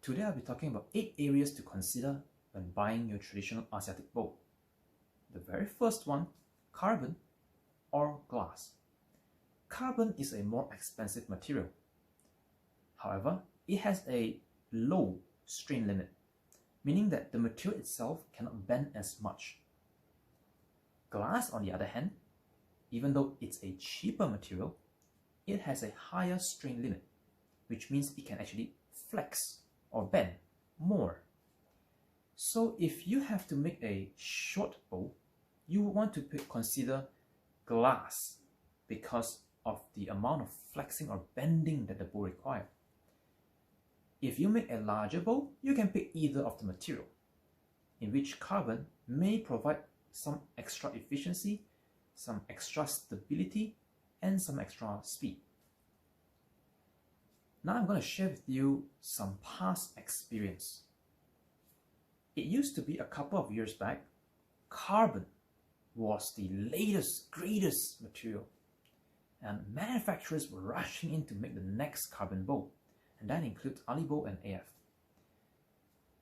Today I'll be talking about 8 areas to consider when buying your traditional Asiatic bow. The very first one, carbon or glass. Carbon is a more expensive material. However, it has a low strain limit, meaning that the material itself cannot bend as much. Glass, on the other hand, even though it's a cheaper material, it has a higher strain limit, which means it can actually flex or bend more. So if you have to make a short bow, you would want to consider glass because of the amount of flexing or bending that the bow requires. If you make a larger bow, you can pick either of the material, in which carbon may provide some extra efficiency, some extra stability, and some extra speed. Now I'm going to share with you some past experience. It used to be a couple of years back, carbon was the latest, greatest material, and manufacturers were rushing in to make the next carbon bow, and that includes Alibo and AF.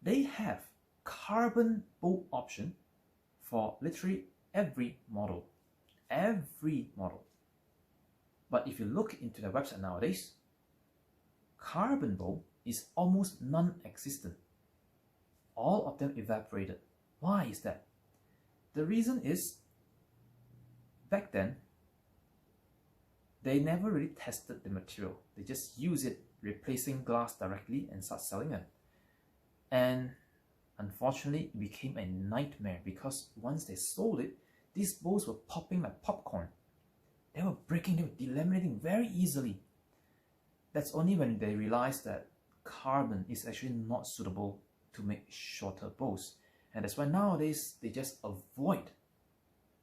They have carbon bow option for literally every model. But if you look into their website nowadays, carbon bow is almost non-existent. All of them evaporated. Why is that? The reason is, back then, they never really tested the material. They just use it, replacing glass directly, and start selling it. And unfortunately, it became a nightmare because once they sold it, these bows were popping like popcorn. They were breaking, they were delaminating very easily. That's only when they realized that carbon is actually not suitable to make shorter bows. And that's why nowadays they just avoid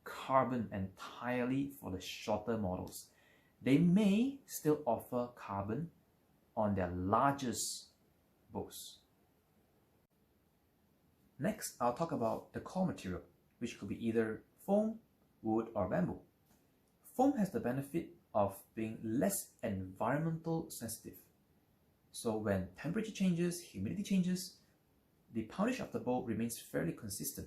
carbon entirely for the shorter models. They may still offer carbon on their largest bows. Next, I'll talk about the core material, which could be either foam, wood, or bamboo. Foam has the benefit of being less environmental sensitive. So when temperature changes, humidity changes, the poundage of the bow remains fairly consistent.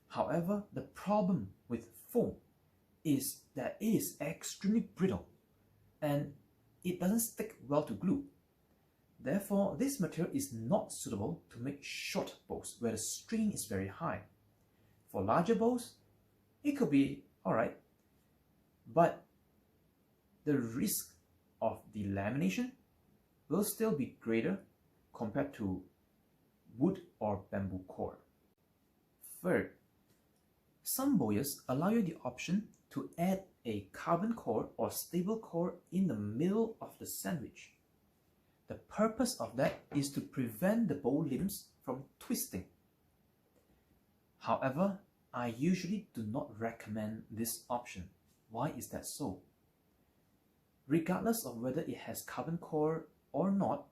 However, the problem with foam is that it is extremely brittle and it doesn't stick well to glue. Therefore, this material is not suitable to make short bows where the strain is very high. For larger bows, it could be alright, but the risk of delamination will still be greater compared to wood or bamboo core. Third, some bowyers allow you the option to add a carbon core or stable core in the middle of the sandwich. The purpose of that is to prevent the bow limbs from twisting. However, I usually do not recommend this option. Why is that so? Regardless of whether it has carbon core or not,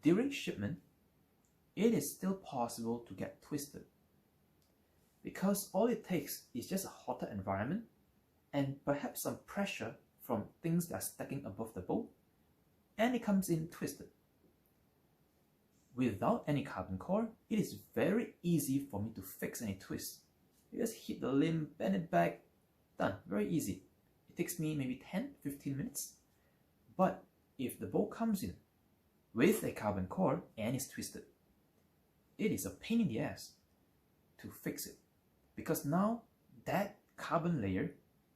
during shipment, it is still possible to get twisted. Because all it takes is just a hotter environment and perhaps some pressure from things that are stacking above the bow, and it comes in twisted. Without any carbon core, it is very easy for me to fix any twist. You just hit the limb, bend it back, done, very easy. It takes me maybe 10-15 minutes. But if the bow comes in with a carbon core and is twisted, it is a pain in the ass to fix it, because now that carbon layer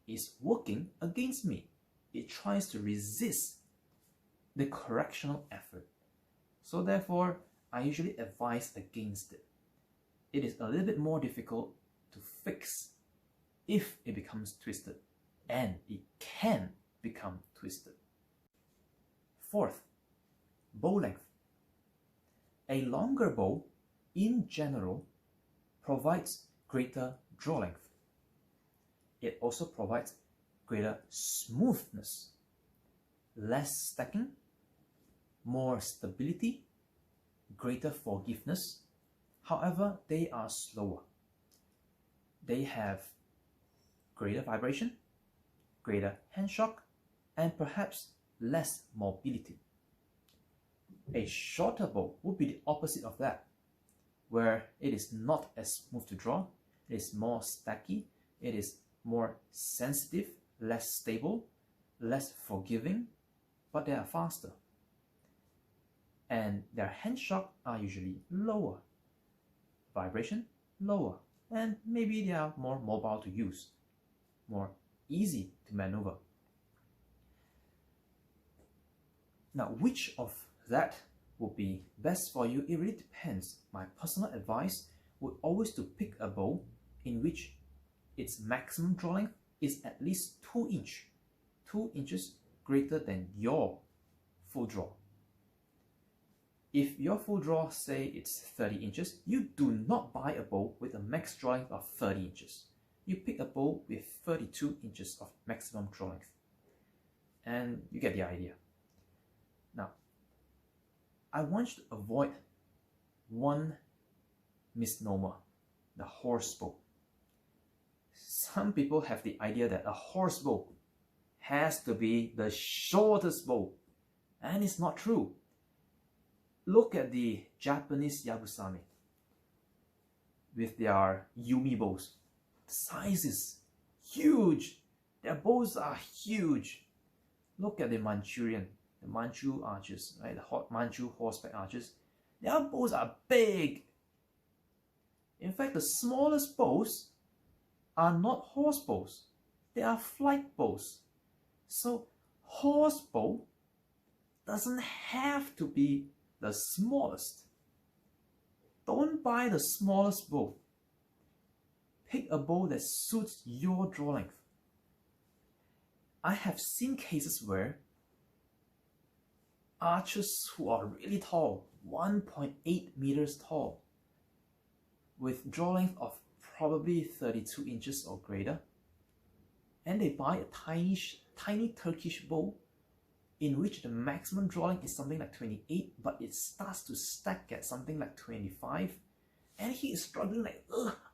is working against me. It tries to resist the correctional effort. So therefore, I usually advise against it. It is a little bit more difficult to fix if it becomes twisted, and it can become twisted. Fourth, bow length. A longer bow in general provides greater draw length. It also provides greater smoothness, less stacking, more stability, greater forgiveness. However, they are slower. They have greater vibration, greater hand shock, and perhaps less mobility. A shorter bow would be the opposite of that, where it is not as smooth to draw, it is more stacky, it is more sensitive, less stable, less forgiving, but they are faster. And their hand shock are usually lower, vibration lower, and maybe they are more mobile to use, more easy to maneuver. Now, which of that would be best for you? It really depends. My personal advice would always to pick a bow in which its maximum draw length is at least 2 inches greater than your full draw. If your full draw, say it's 30 inches, you do not buy a bow with a max draw length of 30 inches. You pick a bow with 32 inches of maximum draw length. And you get the idea. Now, I want you to avoid one misnomer, the horse bow. Some people have the idea that a horse bow has to be the shortest bow, and it's not true. Look at the Japanese Yabusame with their Yumi bows. The size is huge. Their bows are huge. Look at the Manchu archers, right? The Manchu horseback archers. Their bows are big. In fact, the smallest bows are not horse bows. They are flight bows. So horse bow doesn't have to be the smallest. Don't buy the smallest bow. Pick a bow that suits your draw length. I have seen cases where archers who are really tall, 1.8 meters tall, with draw length of probably 32 inches or greater, and they buy a tiny Turkish bow in which the maximum draw length is something like 28, but it starts to stack at something like 25, and he is struggling like,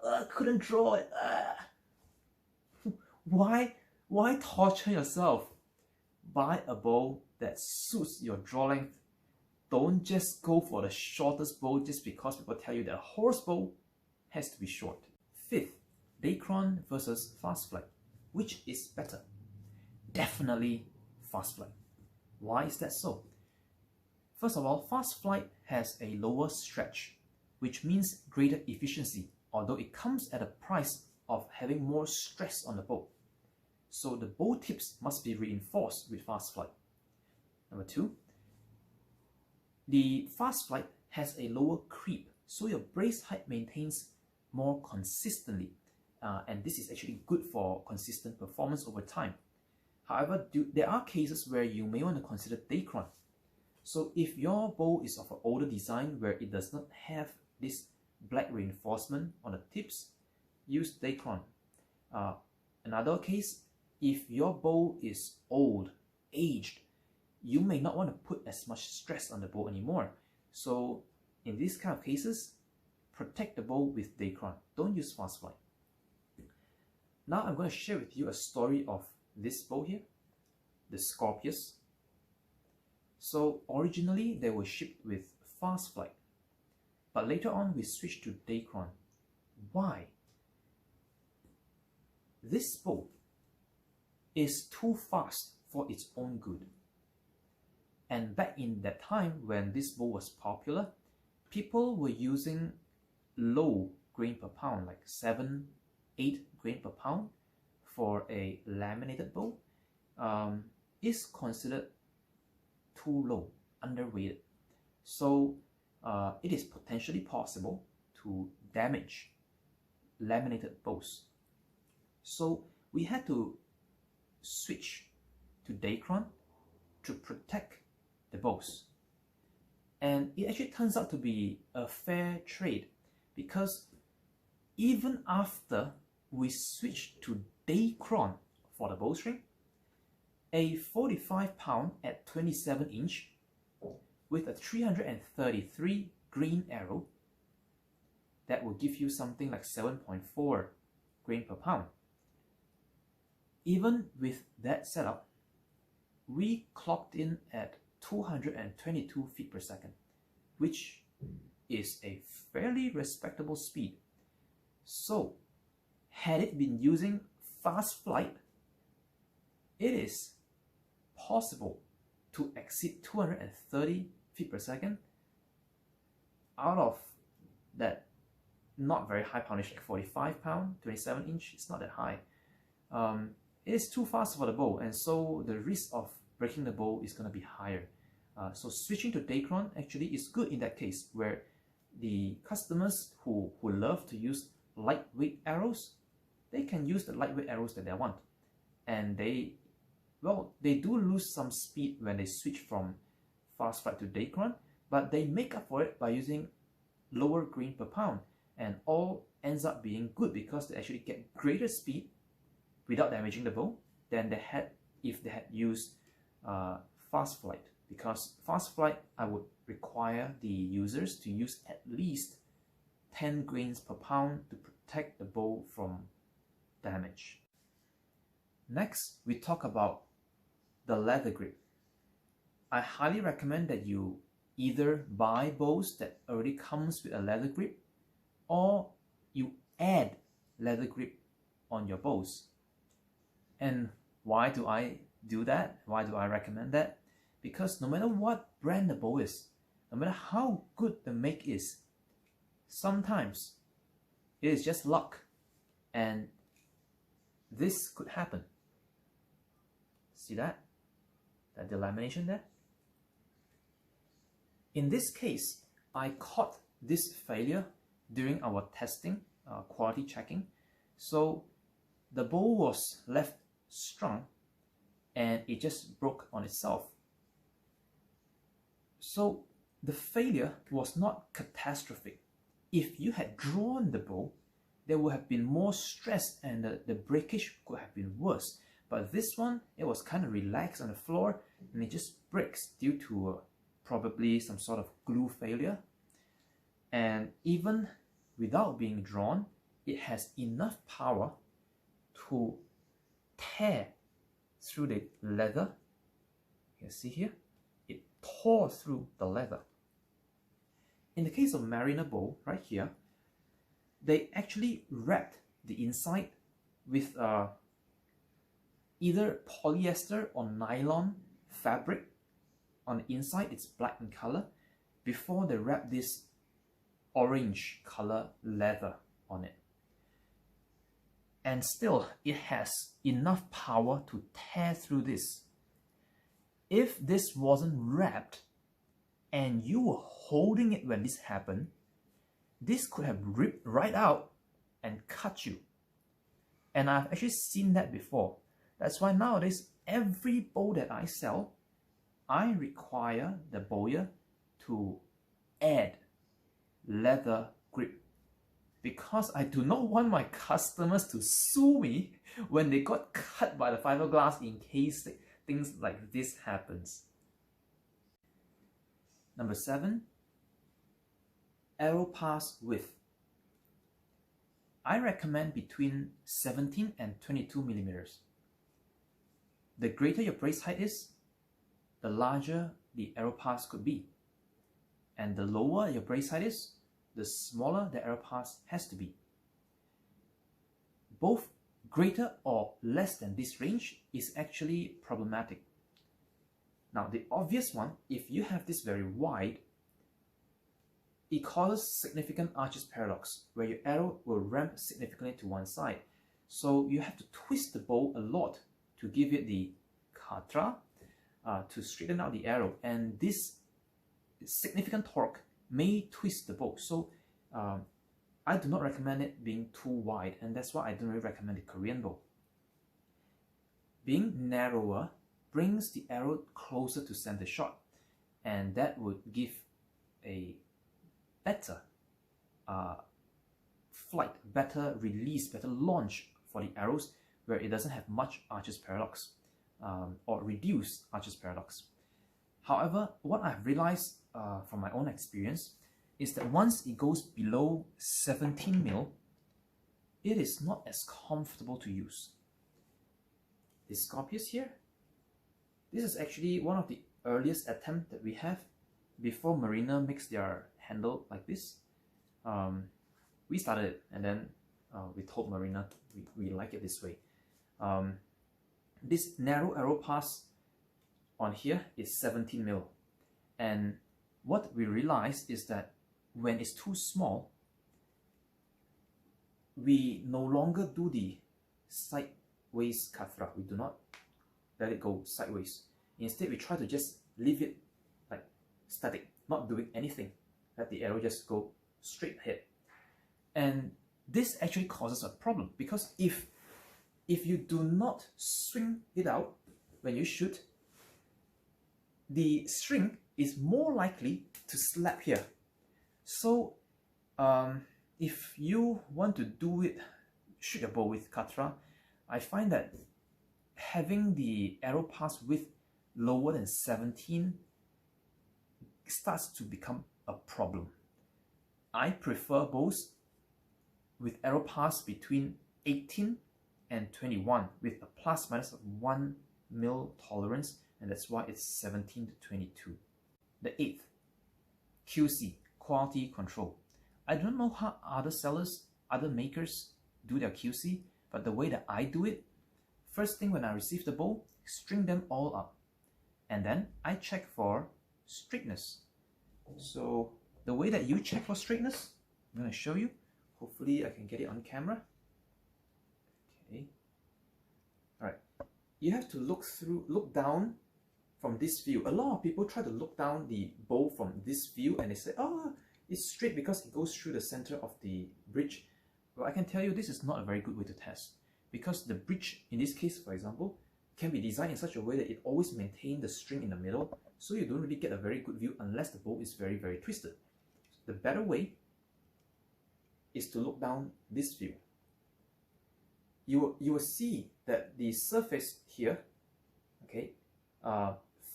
I couldn't draw it. Why torture yourself? Buy a bow that suits your draw length. Don't just go for the shortest bow just because people tell you that a horse bow has to be short. Fifth, Dacron versus fast flight. Which is better? Definitely fast flight. Why is that so? First of all, fast flight has a lower stretch, which means greater efficiency, although it comes at a price of having more stress on the bow. So the bow tips must be reinforced with fast flight. Number two, the fast flight has a lower creep, so your brace height maintains more consistently, and this is actually good for consistent performance over time. However, there are cases where you may want to consider Dacron. So if your bow is of an older design where it does not have this black reinforcement on the tips, use Dacron. Another case, if your bow is old, aged, you may not want to put as much stress on the bow anymore. So in these kind of cases, protect the bow with Dacron. Don't use fast flight. Now I'm going to share with you a story of this bow here, the Scorpius. So originally they were shipped with fast flight, but later on we switched to Dacron. Why? This bow is too fast for its own good. And back in that time when this bow was popular, people were using low grain per pound, like 7, 8 grain per pound for a laminated bow. Is considered too low, underweighted. So it is potentially possible to damage laminated bows. So we had to switch to Dacron to protect the bows. And it actually turns out to be a fair trade, because even after we switched to Dacron for the bowstring, a 45 pound at 27 inch with a 333 grain arrow, that will give you something like 7.4 grain per pound. Even with that setup, we clocked in at 222 feet per second, which is a fairly respectable speed. So, had it been using fast flight, it is possible to exceed 230 feet per second out of that not very high poundage, like 45 pound, 27 inch. It's not that high. It is too fast for the bow, and so the risk of breaking the bow is going to be higher. So switching to Dacron actually is good in that case, where the customers who love to use lightweight arrows, they can use the lightweight arrows that they want, and they do lose some speed when they switch from fast flight to Dacron, but they make up for it by using lower grain per pound, and all ends up being good because they actually get greater speed without damaging the bow than they had if they had used fast flight. Because fast flight, I would require the users to use at least 10 grains per pound to protect the bow from damage. Next, we talk about the leather grip. I highly recommend that you either buy bows that already comes with a leather grip, or you add leather grip on your bows. And why do I do that? Why do I recommend that? Because no matter what brand the bow is, no matter how good the make is, sometimes it is just luck, and this could happen. See that? That delamination there? In this case, I caught this failure during our testing, quality checking. So the bow was left strung and it just broke on itself. So the failure was not catastrophic. If you had drawn the bow, there would have been more stress and the breakage could have been worse. But this one, it was kind of relaxed on the floor and it just breaks due to probably some sort of glue failure. And even without being drawn, it has enough power to tear through the leather. You can see here, it tore through the leather. In the case of Mariner bow, right here, they actually wrapped the inside with either polyester or nylon fabric. On the inside, it's black in color, before they wrap this orange color leather on it. And still, it has enough power to tear through this. If this wasn't wrapped and you were holding it when this happened, this could have ripped right out and cut you. And I've actually seen that before. That's why nowadays, every bow that I sell, I require the bowyer to add leather grip, because I do not want my customers to sue me when they got cut by the fiberglass in case things like this happens. Number 7, arrow pass width. I recommend between 17 and 22 millimeters. The greater your brace height is, the larger the arrow pass could be. And the lower your brace height is, the smaller the arrow pass has to be. Both greater or less than this range is actually problematic. Now, the obvious one, if you have this very wide, it causes significant arches paradox, where your arrow will ramp significantly to one side. So you have to twist the bow a lot to give it the katra, to straighten out the arrow, and this significant torque may twist the bow. So I do not recommend it being too wide, and that's why I don't really recommend the Korean bow. Being narrower brings the arrow closer to center shot, and that would give a better flight, better release, better launch for the arrows, where it doesn't have much arches paradox, or reduced arches paradox. However, what I've realized from my own experience is that once it goes below 17 mil, it is not as comfortable to use. This Scorpius here, this is actually one of the earliest attempt that we have, before Marina makes their handle like this, we started it, and then we told Marina we like it this way. This narrow arrow pass on here is 17 mil, and what we realized is that when it's too small, we no longer do the sideways katra. We do not let it go sideways. Instead, we try to just leave it like static, not doing anything. Let the arrow just go straight ahead. And this actually causes a problem, because if you do not swing it out when you shoot, the string is more likely to slap here. So if you want to shoot your bow with katra, I find that having the arrow pass width lower than 17 starts to become a problem. I prefer bows with arrow pass between 18 and 21 with a plus minus of 1 mil tolerance, and that's why it's 17 to 22. The eighth, QC, quality control. I don't know how other sellers, other makers do their QC, but the way that I do it, first thing when I receive the bow, string them all up, and then I check for straightness. So the way that you check for straightness, I'm going to show you. Hopefully I can get it on camera. Okay. Alright. You have to look down from this view. A lot of people try to look down the bow from this view and they say, oh, it's straight because it goes through the center of the bridge. Well, I can tell you this is not a very good way to test, because the bridge, in this case, for example, can be designed in such a way that it always maintains the string in the middle, so you don't really get a very good view unless the bow is very, very twisted. The better way is to look down this view. You will see that the surface here, okay,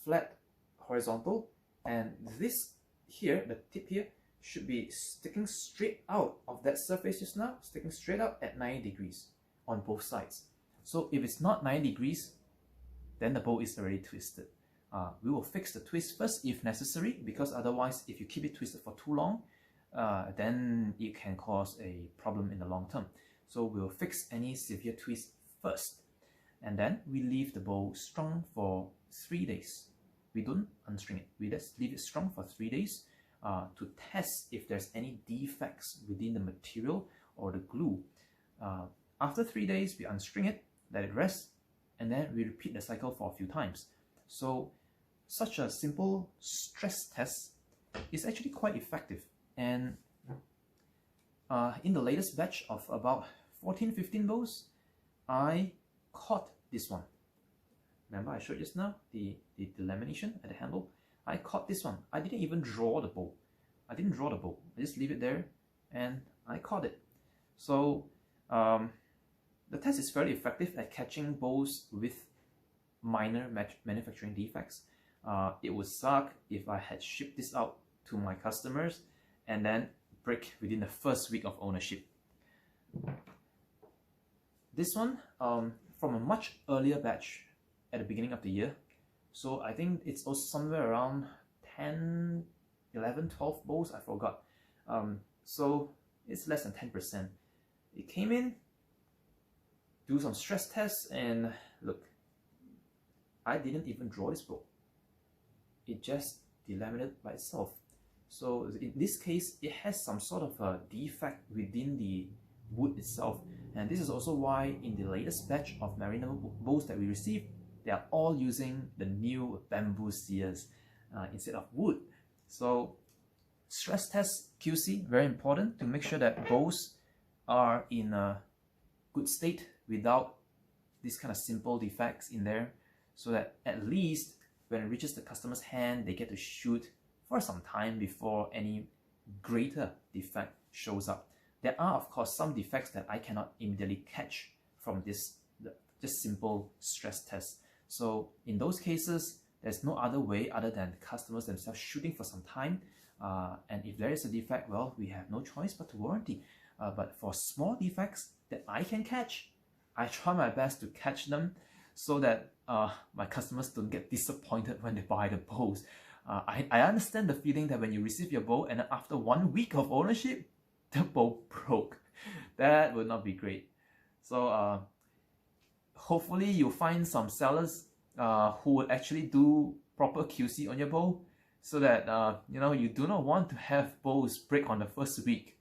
flat, horizontal, and this here, the tip here, should be sticking straight out of that surface just now, sticking straight out at 90 degrees on both sides. So if it's not 90 degrees, then the bow is already twisted. We will fix the twist first if necessary, because otherwise, if you keep it twisted for too long, then it can cause a problem in the long term. So we'll fix any severe twist first, and then we leave the bow strung for 3 days. We don't unstring it, we just leave it strung for 3 days to test if there's any defects within the material or the glue. After 3 days, we unstring it, let it rest, and then we repeat the cycle for a few times. So such a simple stress test is actually quite effective. And in the latest batch of about 14-15 bows, I caught this one. Remember I showed just now the lamination at the handle? I caught this one. I didn't even draw the bow. I just leave it there and I caught it. So the test is fairly effective at catching bows with minor manufacturing defects. It would suck if I had shipped this out to my customers and then break within the first week of ownership. This one from a much earlier batch at the beginning of the year. So I think it's also somewhere around 10, 11, 12 bows, I forgot. So it's less than 10%. It came in, do some stress tests, and look, I didn't even draw this bow. It just delaminated by itself. So in this case, it has some sort of a defect within the wood itself. And this is also why in the latest batch of Marina bows that we received, they are all using the new bamboo sears instead of wood. So stress test QC, very important to make sure that bows are in a good state without these kind of simple defects in there, so that at least when it reaches the customer's hand, they get to shoot for some time before any greater defect shows up. There are, of course, some defects that I cannot immediately catch from this just simple stress test. So in those cases, there's no other way other than customers themselves shooting for some time. And if there is a defect, well, we have no choice but to warranty. But for small defects that I can catch, I try my best to catch them so that my customers don't get disappointed when they buy the bows. I understand the feeling that when you receive your bow and after 1 week of ownership, the bow broke. That would not be great. So hopefully you'll find some sellers who will actually do proper QC on your bow, so that you do not want to have bows break on the first week.